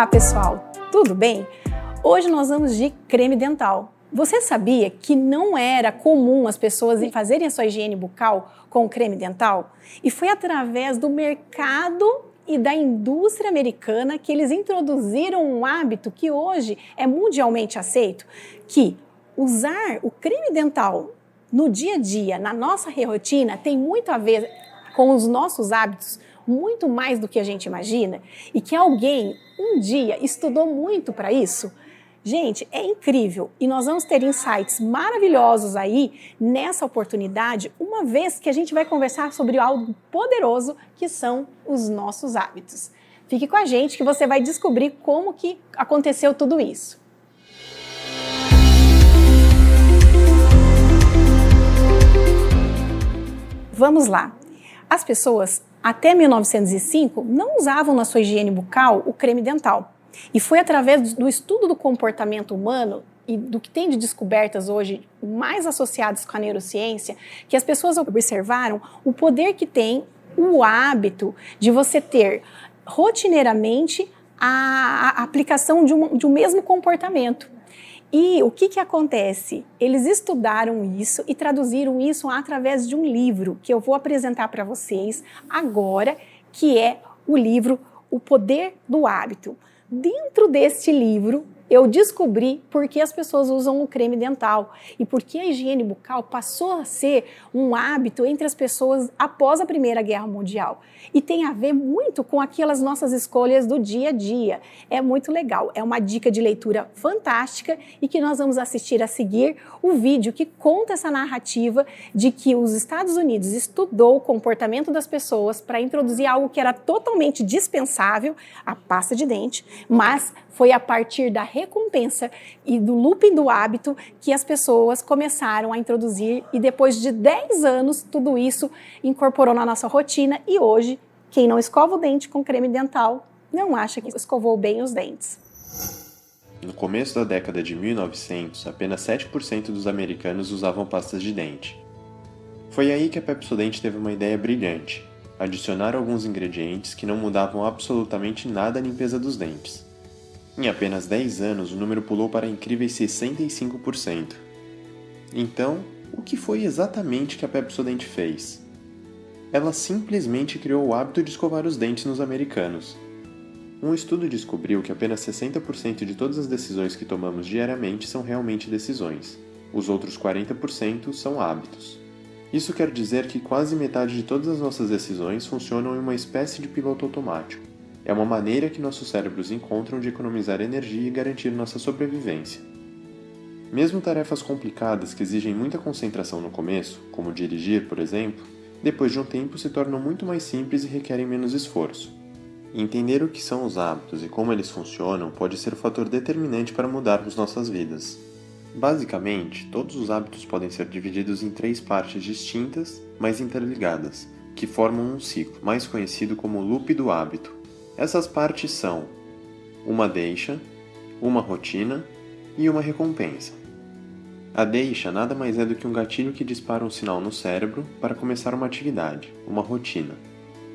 Olá pessoal, tudo bem? Hoje nós vamos de creme dental. Você sabia que não era comum as pessoas fazerem a sua higiene bucal com creme dental? E foi através do mercado e da indústria americana que eles introduziram um hábito que hoje é mundialmente aceito, que usar o creme dental no dia a dia, na nossa rotina, tem muito a ver com os nossos hábitos, muito mais do que a gente imagina, e que alguém um dia estudou muito para isso. Gente, é incrível e nós vamos ter insights maravilhosos aí nessa oportunidade, uma vez que a gente vai conversar sobre algo poderoso que são os nossos hábitos. Fique com a gente que você vai descobrir como que aconteceu tudo isso. Vamos lá. As pessoas até 1905 não usavam na sua higiene bucal o creme dental. E foi através do estudo do comportamento humano e do que tem de descobertas hoje mais associadas com a neurociência que as pessoas observaram o poder que tem o hábito de você ter rotineiramente a aplicação de um mesmo comportamento. E o que acontece? Eles estudaram isso e traduziram isso através de um livro que eu vou apresentar para vocês agora, que é o livro O Poder do Hábito. Dentro deste livro, eu descobri por que as pessoas usam o creme dental e por que a higiene bucal passou a ser um hábito entre as pessoas após a Primeira Guerra Mundial. E tem a ver muito com aquelas nossas escolhas do dia a dia. É muito legal, é uma dica de leitura fantástica e que nós vamos assistir a seguir o vídeo que conta essa narrativa de que os Estados Unidos estudou o comportamento das pessoas para introduzir algo que era totalmente dispensável, a pasta de dente, mas foi a partir da recompensa e do looping do hábito que as pessoas começaram a introduzir e depois de 10 anos tudo isso incorporou na nossa rotina e hoje quem não escova o dente com creme dental não acha que escovou bem os dentes. No começo da década de 1900, apenas 7% dos americanos usavam pastas de dente. Foi aí que a Pepsodent teve uma ideia brilhante: adicionar alguns ingredientes que não mudavam absolutamente nada à limpeza dos dentes. Em apenas 10 anos, o número pulou para incríveis 65%. Então, o que foi exatamente que a Pepsodent fez? Ela simplesmente criou o hábito de escovar os dentes nos americanos. Um estudo descobriu que apenas 60% de todas as decisões que tomamos diariamente são realmente decisões. Os outros 40% são hábitos. Isso quer dizer que quase metade de todas as nossas decisões funcionam em uma espécie de piloto automático. É uma maneira que nossos cérebros encontram de economizar energia e garantir nossa sobrevivência. Mesmo tarefas complicadas que exigem muita concentração no começo, como dirigir, por exemplo, depois de um tempo se tornam muito mais simples e requerem menos esforço. Entender o que são os hábitos e como eles funcionam pode ser o fator determinante para mudarmos nossas vidas. Basicamente, todos os hábitos podem ser divididos em 3 partes distintas, mas interligadas, que formam um ciclo, mais conhecido como loop do hábito. Essas partes são uma deixa, uma rotina e uma recompensa. A deixa nada mais é do que um gatilho que dispara um sinal no cérebro para começar uma atividade, uma rotina.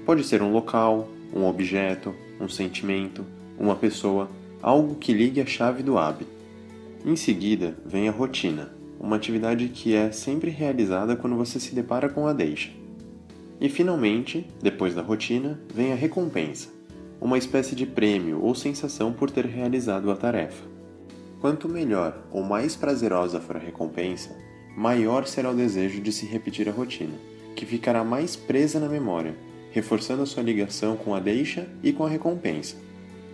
Pode ser um local, um objeto, um sentimento, uma pessoa, algo que ligue a chave do hábito. Em seguida, vem a rotina, uma atividade que é sempre realizada quando você se depara com a deixa. E finalmente, depois da rotina, vem a recompensa, uma espécie de prêmio ou sensação por ter realizado a tarefa. Quanto melhor ou mais prazerosa for a recompensa, maior será o desejo de se repetir a rotina, que ficará mais presa na memória, reforçando a sua ligação com a deixa e com a recompensa.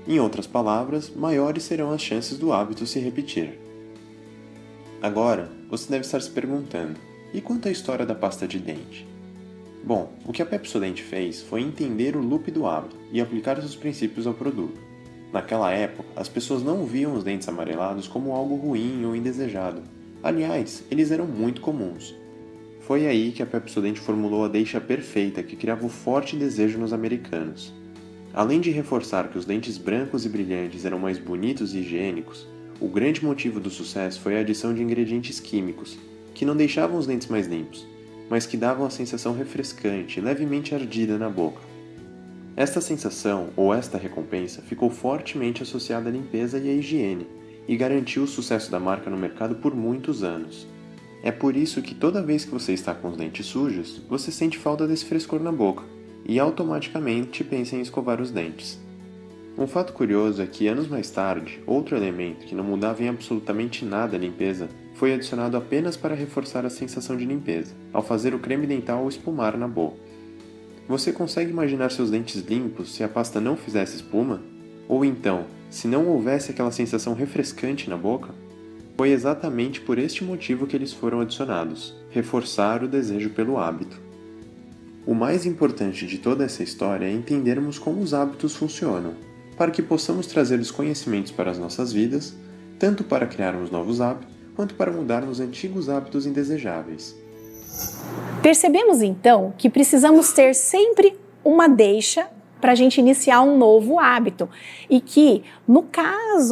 Em outras palavras, maiores serão as chances do hábito se repetir. Agora, você deve estar se perguntando: e quanto à história da pasta de dente? Bom, o que a Pepsodent fez foi entender o loop do hábito e aplicar seus princípios ao produto. Naquela época, as pessoas não viam os dentes amarelados como algo ruim ou indesejado. Aliás, eles eram muito comuns. Foi aí que a Pepsodent formulou a deixa perfeita que criava o forte desejo nos americanos. Além de reforçar que os dentes brancos e brilhantes eram mais bonitos e higiênicos, o grande motivo do sucesso foi a adição de ingredientes químicos, que não deixavam os dentes mais limpos, mas que davam a sensação refrescante e levemente ardida na boca. Esta sensação, ou esta recompensa, ficou fortemente associada à limpeza e à higiene, e garantiu o sucesso da marca no mercado por muitos anos. É por isso que toda vez que você está com os dentes sujos, você sente falta desse frescor na boca, e automaticamente pensa em escovar os dentes. Um fato curioso é que anos mais tarde, outro elemento que não mudava em absolutamente nada a limpeza foi adicionado apenas para reforçar a sensação de limpeza, ao fazer o creme dental espumar na boca. Você consegue imaginar seus dentes limpos se a pasta não fizesse espuma? Ou então, se não houvesse aquela sensação refrescante na boca? Foi exatamente por este motivo que eles foram adicionados: reforçar o desejo pelo hábito. O mais importante de toda essa história é entendermos como os hábitos funcionam, para que possamos trazer os conhecimentos para as nossas vidas, tanto para criarmos novos hábitos, quanto para mudarmos antigos hábitos indesejáveis. Percebemos então que precisamos ter sempre uma deixa para a gente iniciar um novo hábito e que,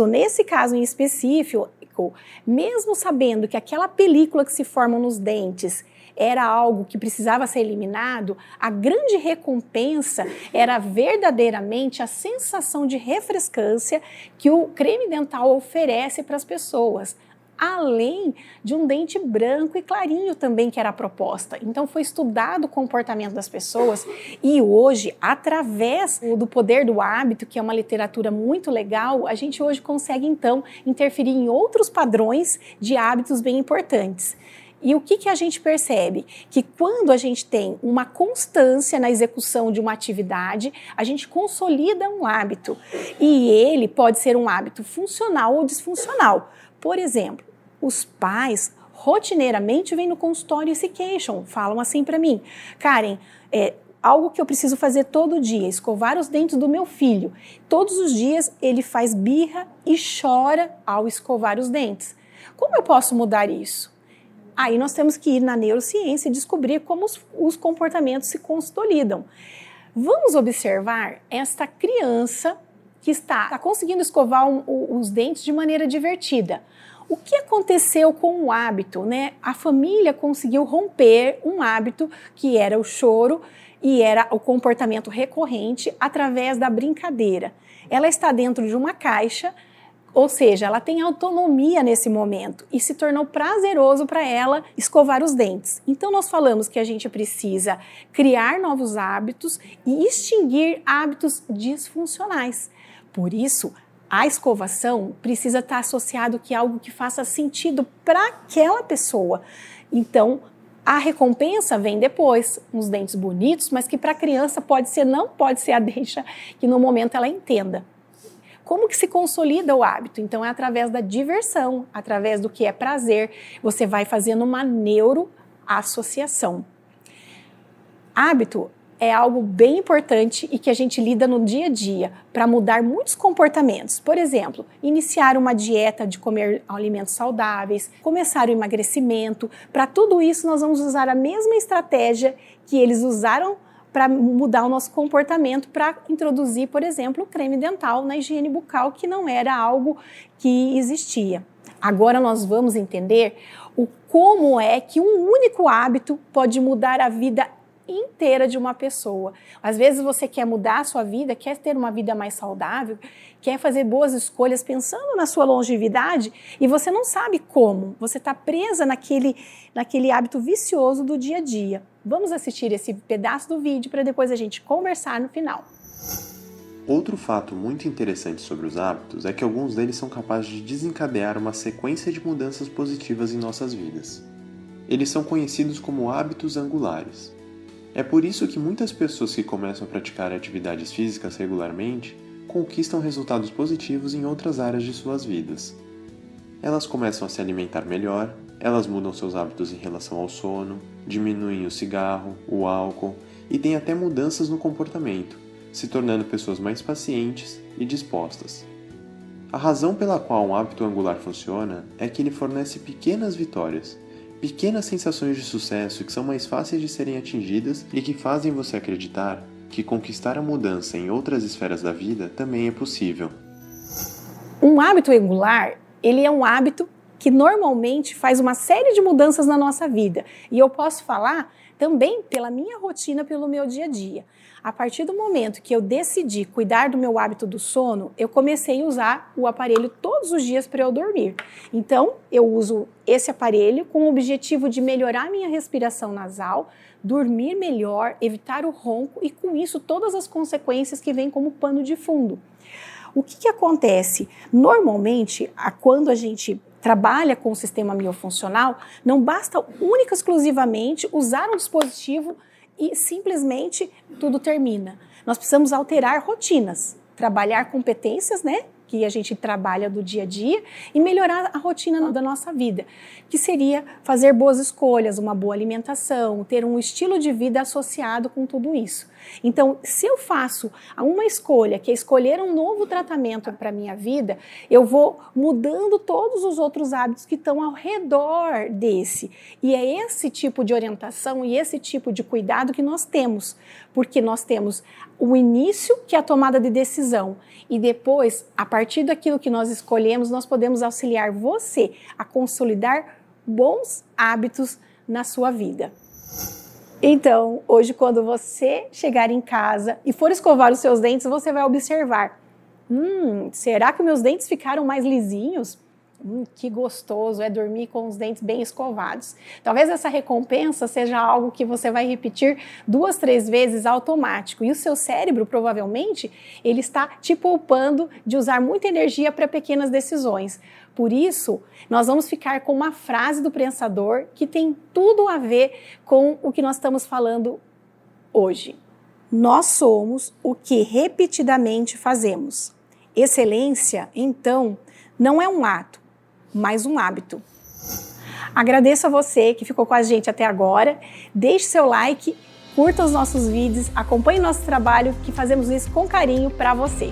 nesse caso em específico, mesmo sabendo que aquela película que se forma nos dentes era algo que precisava ser eliminado, a grande recompensa era verdadeiramente a sensação de refrescância que o creme dental oferece para as pessoas, além de um dente branco e clarinho também que era a proposta. Então foi estudado o comportamento das pessoas e hoje, através do poder do hábito, que é uma literatura muito legal, a gente hoje consegue então interferir em outros padrões de hábitos bem importantes. E o que a gente percebe? Que quando a gente tem uma constância na execução de uma atividade, a gente consolida um hábito. E ele pode ser um hábito funcional ou disfuncional. Por exemplo, os pais rotineiramente vêm no consultório e se queixam, falam assim para mim: Karen, algo que eu preciso fazer todo dia, escovar os dentes do meu filho. Todos os dias ele faz birra e chora ao escovar os dentes. Como eu posso mudar isso? Aí nós temos que ir na neurociência e descobrir como os comportamentos se consolidam. Vamos observar esta criança que está conseguindo escovar os dentes de maneira divertida. O que aconteceu com o hábito, né? A família conseguiu romper um hábito que era o choro e era o comportamento recorrente através da brincadeira. Ela está dentro de uma caixa, ou seja, ela tem autonomia nesse momento e se tornou prazeroso para ela escovar os dentes. Então nós falamos que a gente precisa criar novos hábitos e extinguir hábitos disfuncionais. Por isso, a escovação precisa estar associado a algo que faça sentido para aquela pessoa. Então, a recompensa vem depois, uns dentes bonitos, mas que para a criança não pode ser a deixa que no momento ela entenda. Como que se consolida o hábito? Então é através da diversão, através do que é prazer. Você vai fazendo uma neuroassociação. Hábito é algo bem importante e que a gente lida no dia a dia para mudar muitos comportamentos. Por exemplo, iniciar uma dieta de comer alimentos saudáveis, começar o emagrecimento. Para tudo isso nós vamos usar a mesma estratégia que eles usaram para mudar o nosso comportamento, para introduzir, por exemplo, o creme dental na higiene bucal, que não era algo que existia. Agora nós vamos entender como é que um único hábito pode mudar a vida inteira de uma pessoa. Às vezes você quer mudar a sua vida, quer ter uma vida mais saudável, quer fazer boas escolhas pensando na sua longevidade e você não sabe como. Você está presa naquele hábito vicioso do dia a dia. Vamos assistir esse pedaço do vídeo para depois a gente conversar no final. Outro fato muito interessante sobre os hábitos é que alguns deles são capazes de desencadear uma sequência de mudanças positivas em nossas vidas. Eles são conhecidos como hábitos angulares. É por isso que muitas pessoas que começam a praticar atividades físicas regularmente conquistam resultados positivos em outras áreas de suas vidas. Elas começam a se alimentar melhor, elas mudam seus hábitos em relação ao sono, diminuem o cigarro, o álcool e têm até mudanças no comportamento, se tornando pessoas mais pacientes e dispostas. A razão pela qual um hábito angular funciona é que ele fornece pequenas vitórias, pequenas sensações de sucesso que são mais fáceis de serem atingidas e que fazem você acreditar que conquistar a mudança em outras esferas da vida também é possível. Um hábito angular, ele é um hábito que normalmente faz uma série de mudanças na nossa vida. E eu posso falar também pela minha rotina, pelo meu dia a dia. A partir do momento que eu decidi cuidar do meu hábito do sono, eu comecei a usar o aparelho todos os dias para eu dormir. Então, eu uso esse aparelho com o objetivo de melhorar minha respiração nasal, dormir melhor, evitar o ronco e, com isso, todas as consequências que vêm como pano de fundo. O que acontece? Normalmente, quando a gente trabalha com o sistema miofuncional, não basta única e exclusivamente usar um dispositivo e simplesmente tudo termina. Nós precisamos alterar rotinas, trabalhar competências, né, que a gente trabalha do dia a dia e melhorar a rotina da nossa vida, que seria fazer boas escolhas, uma boa alimentação, ter um estilo de vida associado com tudo isso. Então, se eu faço uma escolha, que é escolher um novo tratamento para a minha vida, eu vou mudando todos os outros hábitos que estão ao redor desse. E é esse tipo de orientação e esse tipo de cuidado que nós temos, porque nós temos o início, que é a tomada de decisão, e depois, a partir daquilo que nós escolhemos, nós podemos auxiliar você a consolidar bons hábitos na sua vida. Então, hoje, quando você chegar em casa e for escovar os seus dentes, você vai observar: será que meus dentes ficaram mais lisinhos? Que gostoso é dormir com os dentes bem escovados. Talvez essa recompensa seja algo que você vai repetir 2, 3 vezes automático. E o seu cérebro, provavelmente, ele está te poupando de usar muita energia para pequenas decisões. Por isso, nós vamos ficar com uma frase do pensador que tem tudo a ver com o que nós estamos falando hoje. Nós somos o que repetidamente fazemos. Excelência, então, não é um ato, mas um hábito. Agradeço a você que ficou com a gente até agora. Deixe seu like, curta os nossos vídeos, acompanhe nosso trabalho, que fazemos isso com carinho para você.